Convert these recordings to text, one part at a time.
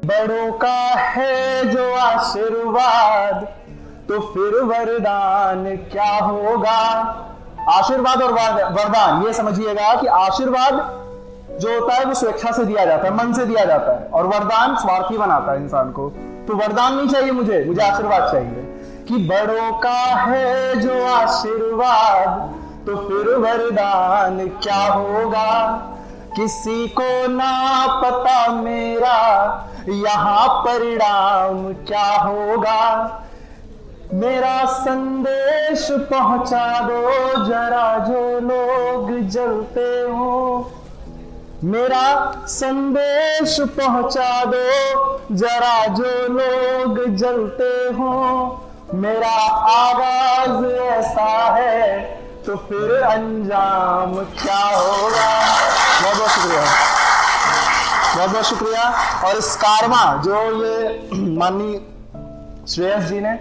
बड़ों का है जो आशीर्वाद तो फिर वरदान क्या होगा। आशीर्वाद और वरदान ये समझिएगा कि आशीर्वाद जो होता है वो स्वेच्छा से दिया जाता है, मन से दिया जाता है, और वरदान स्वार्थी बनाता है इंसान को। तो वरदान नहीं चाहिए मुझे आशीर्वाद चाहिए कि बड़ों का है जो आशीर्वाद तो फिर वरदान क्या होगा। किसी को ना पता मेरा यहाँ परिणाम क्या होगा। मेरा संदेश पहुंचा दो जरा जो लोग जलते हो। मेरा संदेश पहुंचा दो जरा जो लोग जलते हो। मेरा आगाज ऐसा है तो फिर अंजाम क्या होगा। बहुत बहुत शुक्रिया, बहुत बहुत शुक्रिया। और इस कारमा जो ये माननीय श्रेयस जी ने,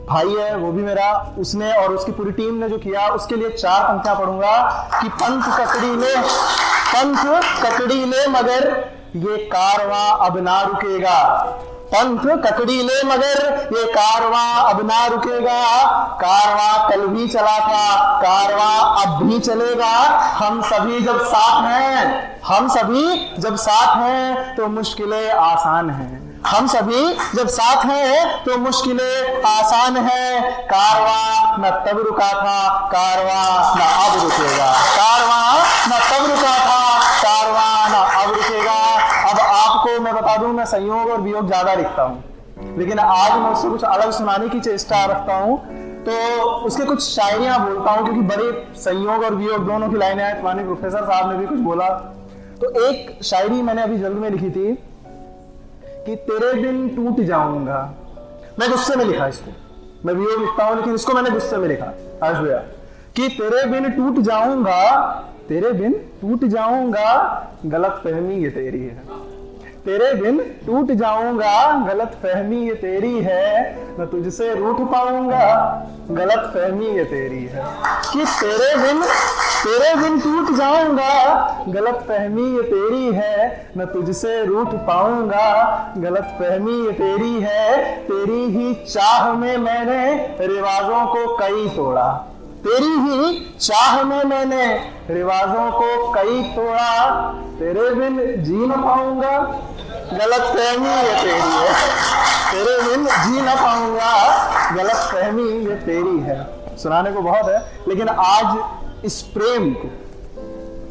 भाई है वो भी मेरा, उसने और उसकी पूरी टीम ने जो किया उसके लिए 4 पंक्तियां पढ़ूंगा कि पंथ ककड़ी ले मगर ये कारवां अब ना रुकेगा। पंथ ककड़ी ले मगर ये कारवां अब ना रुकेगा। कारवां कल भी चला था, कारवां अब भी चलेगा। हम सभी जब साथ हैं तो मुश्किलें आसान हैं। हम सभी जब साथ हैं तो मुश्किलें आसान है। कारवां न तब रुका था, कारवां न अब रुकेगा। कारवां न तब रुका था, कारवां न अब रुकेगा। अब आपको मैं बता दूं, मैं संयोग और वियोग ज्यादा लिखता हूं, लेकिन आज मैं उससे कुछ अलग सुनाने की चेष्टा रखता हूं। तो उसके कुछ शायरियां बोलता हूं, क्योंकि बड़े संयोग और वियोग दोनों की लाइनें हैं। माननीय प्रोफेसर साहब ने भी कुछ बोला। तो एक शायरी मैंने अभी जल्द में लिखी थी कि तेरे बिन टूट जाऊंगा। मैं गुस्से में लिखा इसको, मैं वियोग लिखता हूं लेकिन इसको मैंने गुस्से में लिखा आज भैया कि तेरे बिन टूट जाऊंगा, तेरे बिन टूट जाऊंगा, गलत फहमी ये तेरी है। तेरे बिन टूट जाऊंगा, गलत फहमी ये तेरी है। मैं तुझसे रूठ पाऊंगा, गलत फहमी ये तेरी है। कि तेरे बिन टूट जाऊंगा, गलत फहमी ये तेरी है। मैं तुझसे रूठ पाऊंगा, गलत फहमी ये तेरी है। तेरी ही चाह में मैंने रिवाजों को कई तोड़ा। तेरी ही चाह में मैंने रिवाजों को कई तोड़ा। तेरे बिन जी न पाऊंगा, गलत फहमी ये तेरी है। तेरे बिन जी न पाऊंगा, गलत फहमी ये तेरी है। सुनाने को बहुत है, लेकिन आज इस प्रेम को,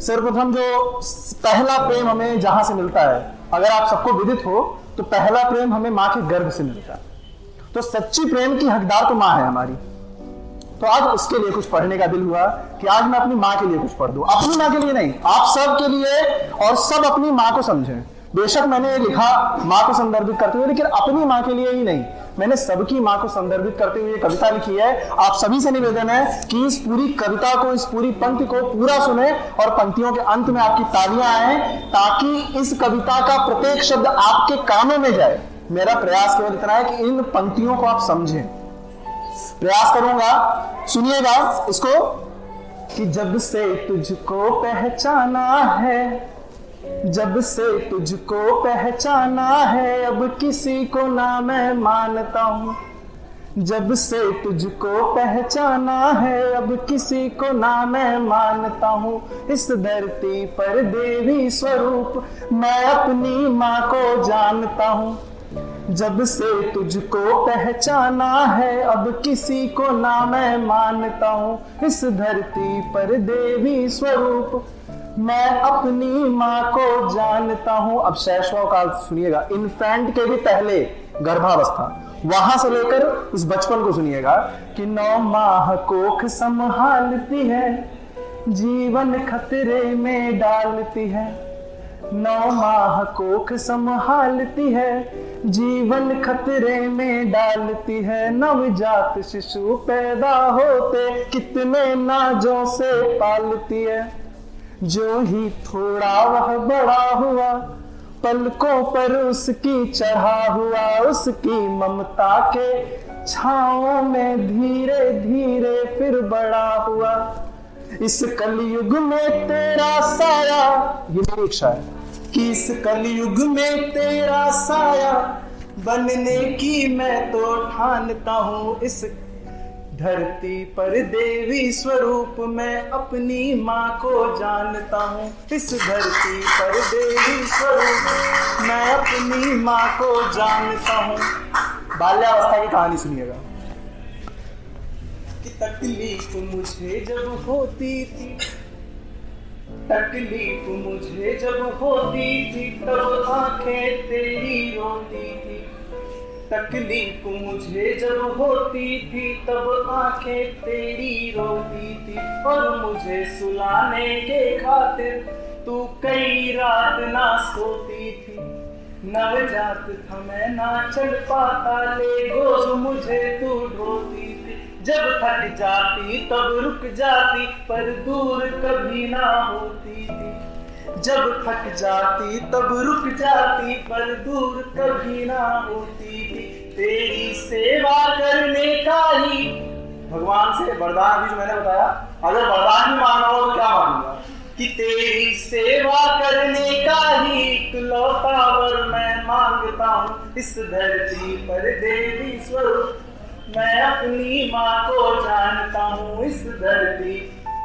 सर्वप्रथम जो पहला प्रेम हमें जहां से मिलता है, अगर आप सबको विदित हो तो पहला प्रेम हमें मां के गर्भ से मिलता है। तो सच्ची प्रेम की हकदार तो मां है हमारी। तो आज उसके लिए कुछ पढ़ने का दिल हुआ कि आज मैं अपनी मां के लिए कुछ पढ़ दूं। अपनी मां के लिए नहीं, आप सब के लिए, और सब अपनी मां को समझें। बेशक मैंने लिखा मां को संदर्भित करते हुए, लेकिन अपनी मां के लिए ही नहीं, मैंने सबकी मां को संदर्भित करते हुए कविता लिखी है। आप सभी से निवेदन है कि इस पूरी कविता को, इस पूरी पंक्ति को पूरा सुने और पंक्तियों के अंत में आपकी तालियां आए, ताकि इस कविता का प्रत्येक शब्द आपके कानों में जाए। मेरा प्रयास केवल इतना है कि इन पंक्तियों को आप समझें। प्रयास करूंगा, सुनिएगा इसको कि जब से तुझको पहचाना है, जब से तुझको पहचाना है, अब किसी को ना मैं मानता हूँ। जब से तुझको पहचाना है, अब किसी को ना मैं मानता हूँ। इस धरती पर देवी स्वरूप मैं अपनी माँ को जानता हूँ। जब से तुझको पहचाना है, अब किसी को ना मैं मानता हूँ। इस धरती पर देवी स्वरूप मैं अपनी माँ को जानता हूँ। अब शैशव काल सुनिएगा, इन्फेंट के भी पहले गर्भावस्था, वहां से लेकर इस बचपन को सुनिएगा कि 9 माह कोख संभालती है, जीवन खतरे में डालती है। 9 माह कोख संभालती है, जीवन खतरे में डालती है। नवजात शिशु पैदा होते कितने नाजों से पालती है। जो ही थोड़ा वह बड़ा हुआ, पलकों पर उसकी चढ़ा हुआ। उसकी ममता के छांव में धीरे धीरे फिर बड़ा हुआ। इस कलयुग में तेरा साया, ये मेरी इच्छा है, कि इस कलयुग में तेरा साया बनने की मैं तो ठानता हूँ। इस धरती पर देवी स्वरूप मैं अपनी माँ को जानता हूँ। इस धरती पर देवी स्वरूप मैं अपनी माँ को जानता हूँ। बाल्यावस्था की कहानी सुनिएगा कि तकलीफ मुझे जब होती थी, तकलीफ मुझे जब होती थी तब आंखें तेरी रोती थी। तकलीफ मुझे जब होती थी तब आंखें तेरी रोती थी। और मुझे सुलाने के खातिर तू कई रात ना सोती थी। नवजात था मैं ना चल पाता, ले गोद मुझे तू ढोती थी। जब थक जाती तब रुक जाती, पर दूर कभी ना होती थी। जब थक जाती तब रुक जाती, पर दूर कभी ना होती थी। तेरी सेवा करने का ही भगवान से वरदान, अभी जो मैंने बताया, अगर वरदान भी मांगा हो तो क्या मांगूंगा कि तेरी सेवा करने का ही इकलौता वर मैं मांगता हूँ। इस धरती पर देवी स्वरूप मैं अपनी माँ को जानता हूँ। इस धरती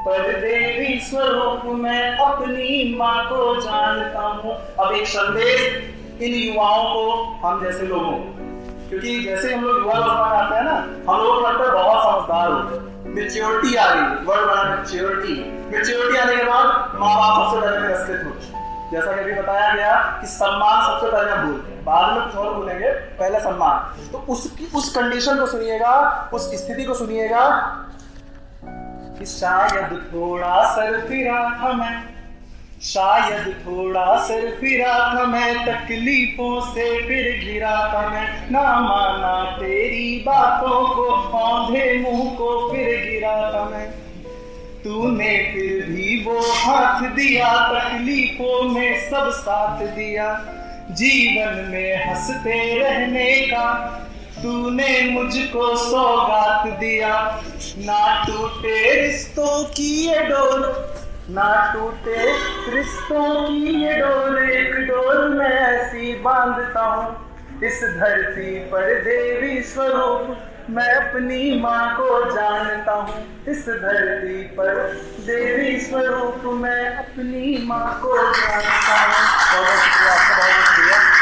पर देवी स्वरूप मैं अपनी माँ को जानता हूँ। अब एक संदेश इन युवाओं को, हम जैसे लोगों को, क्योंकि जैसे हम लोग युवा जमाना आते हैं ना, हम लोग लगता है बहुत समझदार हो, मेच्योरिटी आ गई, वर्ड बना मेच्योरिटी। मेच्योरिटी आने के बाद माँ बाप सबसे पहले तिरस्कृत होते। जैसा कि अभी बताया गया कि सम्मान सबसे पहले हम बोलते हैं, बाद में कुछ और बोलेंगे, पहले सम्मान। तो उस कंडीशन को सुनिएगा, उस स्थिति को सुनिएगा कि शायद थोड़ा सर फिरा था मैं, शायद थोड़ा सर फिरा था मैं, तकलीफों से फिर घिरा था मैं। ना माना तेरी बातों को, औंधे मुंह को फिर गिरा था मैं। तूने फिर भी वो हाथ दिया, तकलीफों में सब साथ दिया। जीवन में हंसते रहने का तूने मुझको सौगात दिया। ना टूटे रिश्तों की ये डोर, ना टूटे रिश्तों की ये डोर, एक डोर मैं ऐसी बांधता हूँ। इस धरती पर देवी स्वरूप मैं अपनी माँ को जानता हूँ। इस धरती पर देवी स्वरूप मैं अपनी माँ को जानता हूँ। बहुत शुक्रिया आपका, बहुत शुक्रिया।